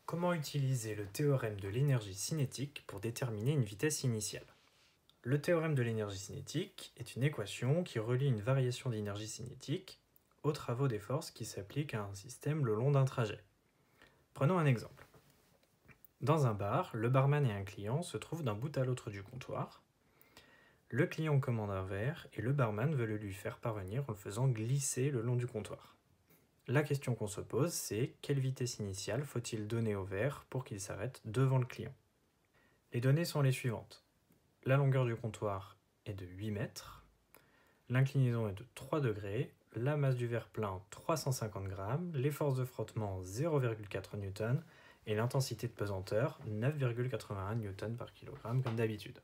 Comment utiliser le théorème de l'énergie cinétique pour déterminer une vitesse initiale? Le théorème de l'énergie cinétique est une équation qui relie une variation d'énergie cinétique aux travaux des forces qui s'appliquent à un système le long d'un trajet. Prenons un exemple. Dans un bar, le barman et un client se trouvent d'un bout à l'autre du comptoir. Le client commande un verre et le barman veut le lui faire parvenir en le faisant glisser le long du comptoir. La question qu'on se pose, c'est quelle vitesse initiale faut-il donner au verre pour qu'il s'arrête devant le client? Les données sont les suivantes. La longueur du comptoir est de 8 mètres, l'inclinaison est de 3 degrés, la masse du verre plein 350 grammes, les forces de frottement 0,4 N et l'intensité de pesanteur 9,81 N par kg comme d'habitude.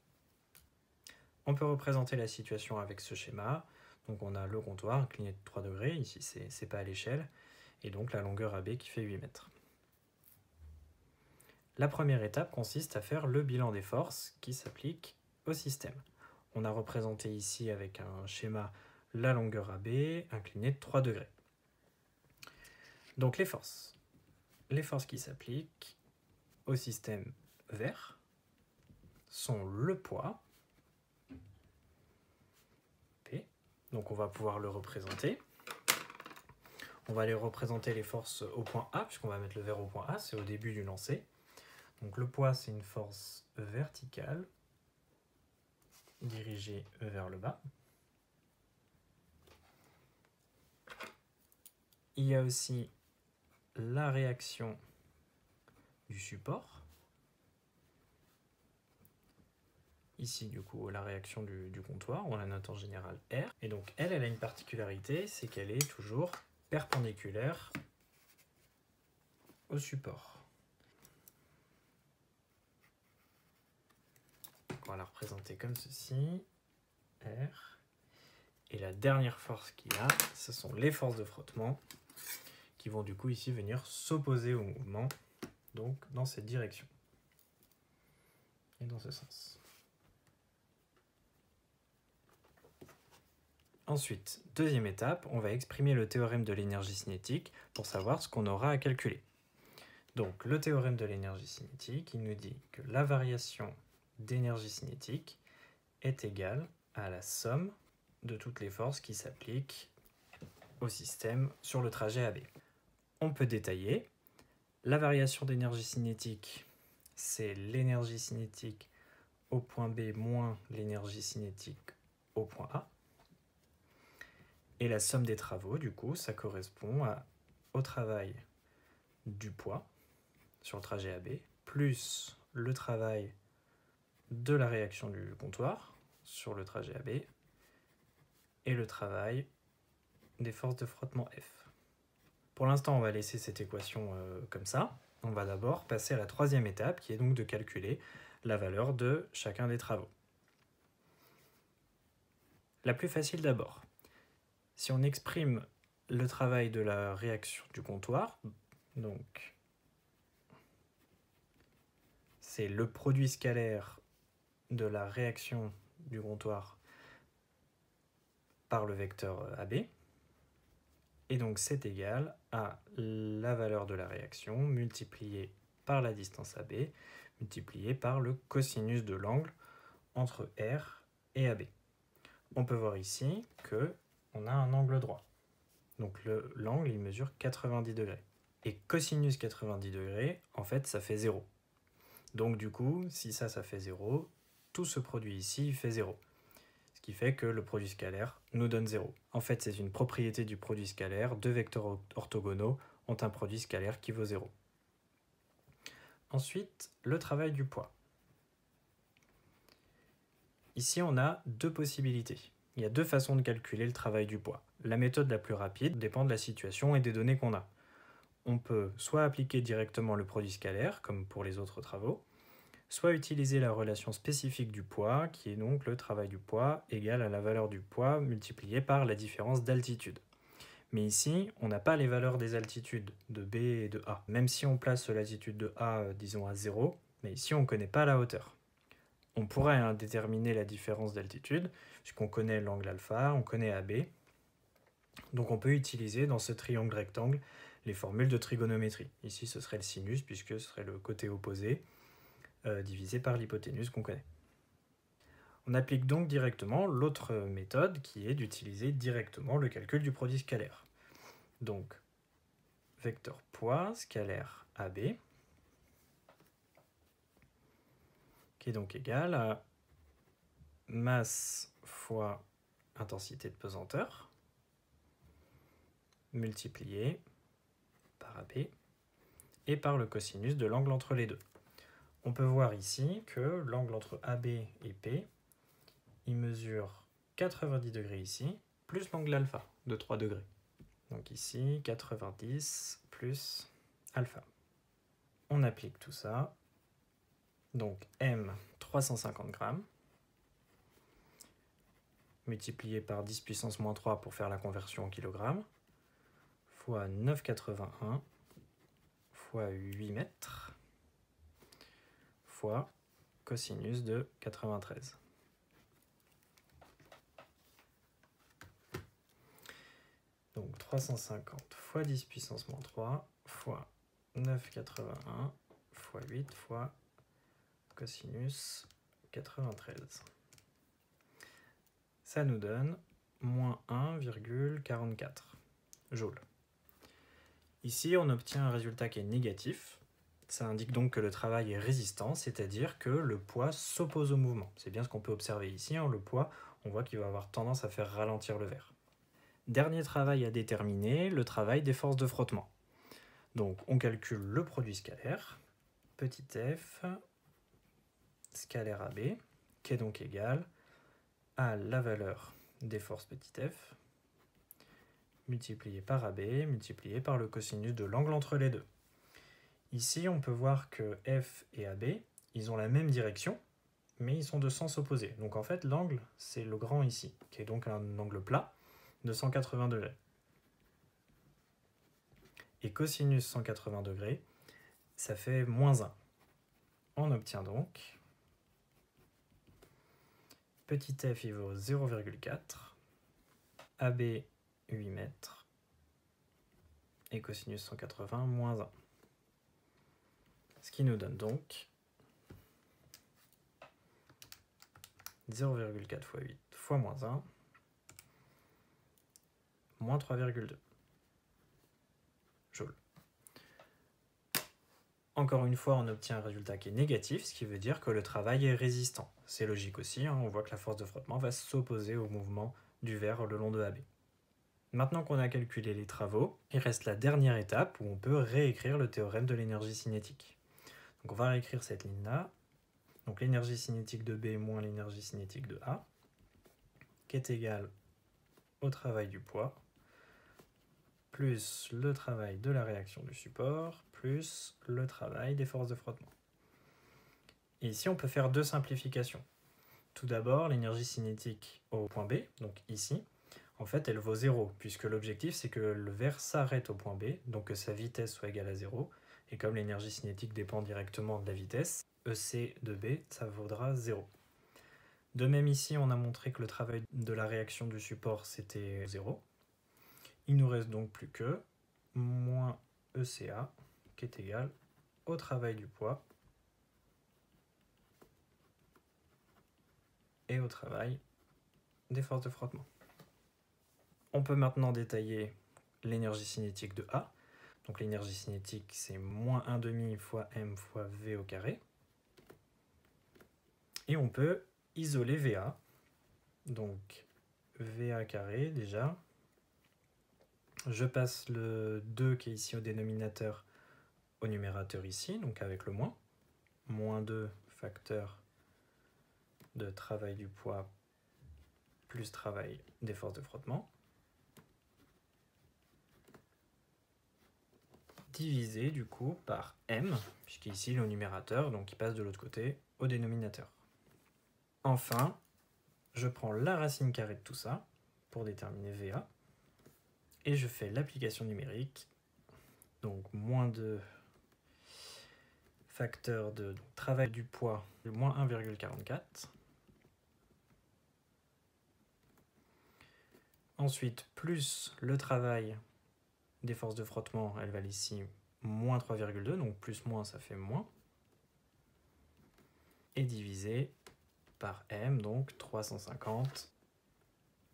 On peut représenter la situation avec ce schéma. Donc on a le comptoir incliné de 3 degrés, ici c'est pas à l'échelle, et donc la longueur AB qui fait 8 mètres. La première étape consiste à faire le bilan des forces qui s'appliquent au système. On a représenté ici avec un schéma la longueur AB inclinée de 3 degrés. Donc les forces qui s'appliquent au système vert sont le poids, P, donc on va pouvoir le représenter. On va aller représenter les forces au point A, puisqu'on va mettre le verre au point A, c'est au début du lancer. Donc le poids, c'est une force verticale dirigée vers le bas. Il y a aussi la réaction du support. Ici, du coup, la réaction du comptoir, on la note en général R. Et donc, elle a une particularité, c'est qu'elle est toujours perpendiculaire au support. On va la représenter comme ceci, R. Et la dernière force qu'il y a, ce sont les forces de frottement qui vont du coup ici venir s'opposer au mouvement, donc dans cette direction et dans ce sens. Ensuite, deuxième étape, on va exprimer le théorème de l'énergie cinétique pour savoir ce qu'on aura à calculer. Donc le théorème de l'énergie cinétique, il nous dit que la variation d'énergie cinétique est égale à la somme de toutes les forces qui s'appliquent au système sur le trajet AB. On peut détailler. La variation d'énergie cinétique, c'est l'énergie cinétique au point B moins l'énergie cinétique au point A. Et la somme des travaux, du coup, ça correspond au travail du poids sur le trajet AB, plus le travail de la réaction du comptoir sur le trajet AB, et le travail des forces de frottement F. Pour l'instant, on va laisser cette équation comme ça. On va d'abord passer à la troisième étape, qui est donc de calculer la valeur de chacun des travaux. La plus facile d'abord. Si on exprime le travail de la réaction du comptoir, donc c'est le produit scalaire de la réaction du comptoir par le vecteur AB, et donc c'est égal à la valeur de la réaction multipliée par la distance AB, multipliée par le cosinus de l'angle entre R et AB. On peut voir ici qu'on a un angle droit. Donc l'angle, il mesure 90 degrés. Et cosinus 90 degrés, en fait, ça fait 0. Donc du coup, si ça fait 0, tout ce produit ici, il fait 0. Ce qui fait que le produit scalaire nous donne 0. En fait, c'est une propriété du produit scalaire. Deux vecteurs orthogonaux ont un produit scalaire qui vaut 0. Ensuite, le travail du poids. Ici, on a deux possibilités. Il y a deux façons de calculer le travail du poids. La méthode la plus rapide dépend de la situation et des données qu'on a. On peut soit appliquer directement le produit scalaire, comme pour les autres travaux, soit utiliser la relation spécifique du poids, qui est donc le travail du poids égal à la valeur du poids multipliée par la différence d'altitude. Mais ici, on n'a pas les valeurs des altitudes de B et de A. Même si on place l'altitude de A, disons, à 0, mais ici, on ne connaît pas la hauteur. On pourrait déterminer la différence d'altitude, puisqu'on connaît l'angle alpha, on connaît AB. Donc on peut utiliser dans ce triangle rectangle les formules de trigonométrie. Ici, ce serait le sinus, puisque ce serait le côté opposé divisé par l'hypoténuse qu'on connaît. On applique donc directement l'autre méthode qui est d'utiliser directement le calcul du produit scalaire. Donc, vecteur poids scalaire AB, qui est donc égal à masse fois intensité de pesanteur, multiplié par AB, et par le cosinus de l'angle entre les deux. On peut voir ici que l'angle entre AB et P, il mesure 90 degrés ici, plus l'angle alpha de 3 degrés. Donc ici, 90 plus alpha. On applique tout ça. Donc M, 350 grammes, multiplié par 10 puissance moins 3 pour faire la conversion en kilogrammes, fois 9,81, fois 8 mètres, fois cosinus de 93. Donc 350 fois 10 puissance moins 3 fois 9,81 fois 8 fois cosinus 93. Ça nous donne moins 1,44 joules. Ici, on obtient un résultat qui est négatif. Ça indique donc que le travail est résistant, c'est-à-dire que le poids s'oppose au mouvement. C'est bien ce qu'on peut observer ici. Le poids, on voit qu'il va avoir tendance à faire ralentir le verre. Dernier travail à déterminer, le travail des forces de frottement. Donc on calcule le produit scalaire, petit f, scalaire AB, qui est donc égal à la valeur des forces petit f, multiplié par AB, multiplié par le cosinus de l'angle entre les deux. Ici, on peut voir que F et AB, ils ont la même direction, mais ils sont de sens opposés. Donc en fait, l'angle, c'est le grand ici, qui est donc un angle plat de 180 degrés. Et cosinus 180 degrés, ça fait moins 1. On obtient donc petit f, il vaut 0,4, AB 8 mètres, et cosinus 180 moins 1. Ce qui nous donne donc 0,4 fois 8 fois moins 1, moins 3,2 joules. Encore une fois, on obtient un résultat qui est négatif, ce qui veut dire que le travail est résistant. C'est logique aussi, on voit que la force de frottement va s'opposer au mouvement du verre le long de AB. Maintenant qu'on a calculé les travaux, il reste la dernière étape où on peut réécrire le théorème de l'énergie cinétique. Donc on va réécrire cette ligne-là. Donc l'énergie cinétique de B moins l'énergie cinétique de A, qui est égale au travail du poids, plus le travail de la réaction du support, plus le travail des forces de frottement. Et ici, on peut faire deux simplifications. Tout d'abord, l'énergie cinétique au point B, donc ici, en fait, elle vaut 0, puisque l'objectif, c'est que le verre s'arrête au point B, donc que sa vitesse soit égale à 0. Et comme l'énergie cinétique dépend directement de la vitesse, EC de B, ça vaudra 0. De même ici, on a montré que le travail de la réaction du support, c'était 0. Il nous reste donc plus que moins ECA, qui est égal au travail du poids et au travail des forces de frottement. On peut maintenant détailler l'énergie cinétique de A. Donc l'énergie cinétique, c'est moins 1,5 fois m fois v au carré. Et on peut isoler VA. Donc VA carré déjà. Je passe le 2 qui est ici au dénominateur au numérateur ici, donc avec le moins. Moins 2 facteur de travail du poids plus travail des forces de frottement. Divisé du coup par m, puisqu'ici le numérateur, donc il passe de l'autre côté au dénominateur. Enfin, je prends la racine carrée de tout ça pour déterminer VA, et je fais l'application numérique, donc moins 2 facteur de travail du poids, moins 1,44. Ensuite, plus le travail des forces de frottement, elles valent ici moins 3,2, donc plus moins ça fait moins, et divisé par m, donc 350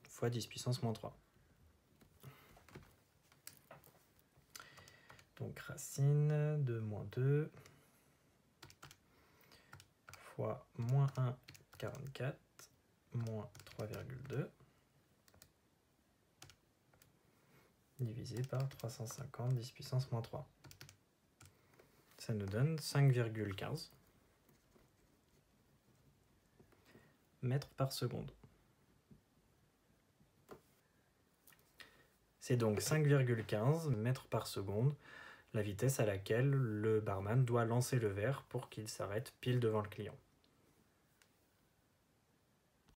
fois 10 puissance moins 3. Donc racine de moins 2 fois moins 1,44 moins 3,2 divisé par 350 10 puissance moins 3. Ça nous donne 5,15 mètres par seconde. C'est donc 5,15 mètres par seconde, la vitesse à laquelle le barman doit lancer le verre pour qu'il s'arrête pile devant le client.